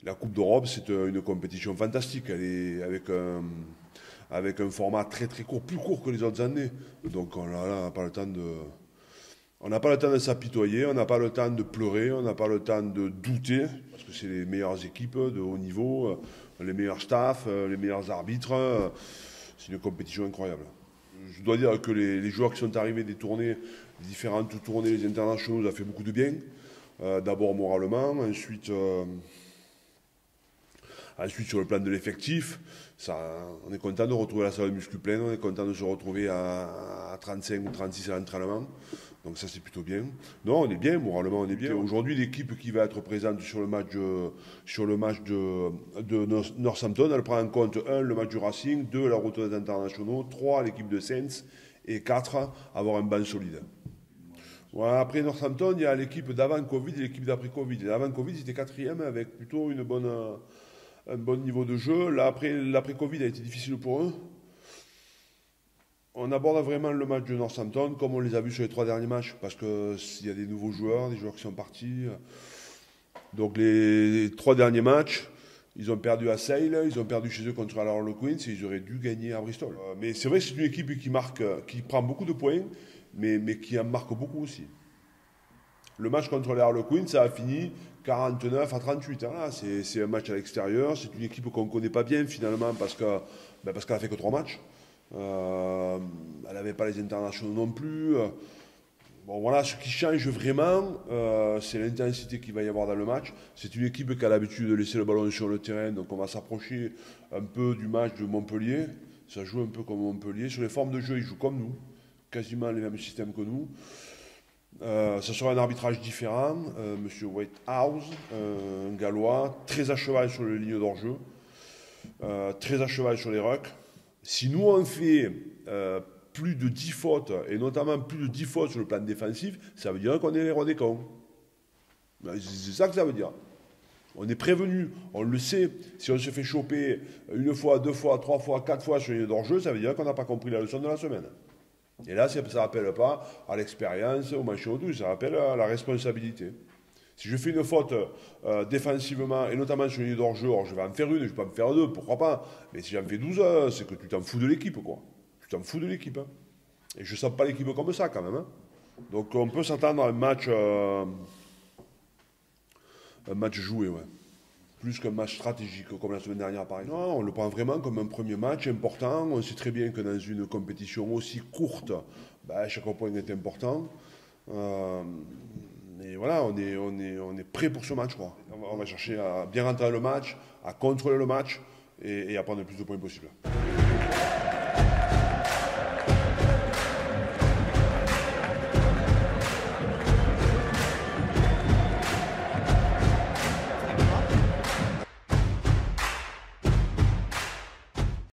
La Coupe d'Europe, c'est une compétition fantastique. Elle est avec un format très très court, plus court que les autres années. Donc on n'a pas le temps de... On n'a pas le temps de s'apitoyer, on n'a pas le temps de pleurer, on n'a pas le temps de douter, parce que c'est les meilleures équipes de haut niveau, les meilleurs staffs, les meilleurs arbitres. C'est une compétition incroyable. Je dois dire que les joueurs qui sont arrivés des tournées, des différentes tournées, les internationaux, ça fait beaucoup de bien. D'abord moralement, ensuite sur le plan de l'effectif, on est content de retrouver la salle de muscu pleine, on est content de se retrouver à 35 ou 36 à l'entraînement. Donc ça c'est plutôt bien. Non, on est bien, moralement on est bien. Aujourd'hui, l'équipe qui va être présente sur le match de Northampton, elle prend en compte 1, le match du Racing, 2, la route des internationaux, 3, l'équipe de Saints, et 4, avoir un banc solide. Ouais, après Northampton, il y a l'équipe d'avant Covid et l'équipe d'après Covid. L'avant Covid, ils étaient quatrième avec plutôt un bon niveau de jeu. Là, après, l'après-Covid a été difficile pour eux. On aborde vraiment le match de Northampton comme on les a vus sur les 3 derniers matchs, parce qu'il y a des nouveaux joueurs, des joueurs qui sont partis. Donc les 3 derniers matchs, ils ont perdu à Sale, ils ont perdu chez eux contre Harlequins et ils auraient dû gagner à Bristol. Mais c'est vrai que c'est une équipe qui prend beaucoup de points, mais qui en marque beaucoup aussi. Le match contre les Harlequins, ça a fini 49 à 38. Hein. C'est un match à l'extérieur. C'est une équipe qu'on ne connaît pas bien finalement parce qu'elle n'a fait que 3 matchs. Elle n'avait pas les internationaux non plus. Bon voilà, ce qui change vraiment, c'est l'intensité qu'il va y avoir dans le match. C'est une équipe qui a l'habitude de laisser le ballon sur le terrain, donc on va s'approcher un peu du match de Montpellier. Ça joue un peu comme Montpellier. Sur les formes de jeu, ils jouent comme nous, quasiment les mêmes systèmes que nous. Ça sera un arbitrage différent. Monsieur Whitehouse, un Gallois, très à cheval sur les lignes d'hors-jeu, très à cheval sur les rucks. Si nous on fait plus de 10 fautes, et notamment plus de 10 fautes sur le plan défensif, ça veut dire qu'on est les rois des cons. C'est ça que ça veut dire. On est prévenu, on le sait. Si on se fait choper 1 fois, 2 fois, 3 fois, 4 fois sur les lignes d'hors-jeu, ça veut dire qu'on n'a pas compris la leçon de la semaine. Et là, ça ne rappelle pas à l'expérience, au machin au tout, ça rappelle à la responsabilité. Si je fais une faute défensivement, et notamment sur une ligne d'hors-jeu, je vais en faire une, je ne vais pas en faire 2, pourquoi pas. Mais si j'en fais 12, c'est que tu t'en fous de l'équipe, quoi. Tu t'en fous de l'équipe. Hein. Et je ne sens pas l'équipe comme ça, quand même. Hein. Donc on peut s'attendre à un match joué, ouais. Plus qu'un match stratégique, comme la semaine dernière, par exemple. Non, on le prend vraiment comme un premier match important. On sait très bien que dans une compétition aussi courte, chaque point est important. Et voilà, on est prêt pour ce match, quoi. On va chercher à bien rentrer dans le match, à contrôler le match et à prendre le plus de points possible.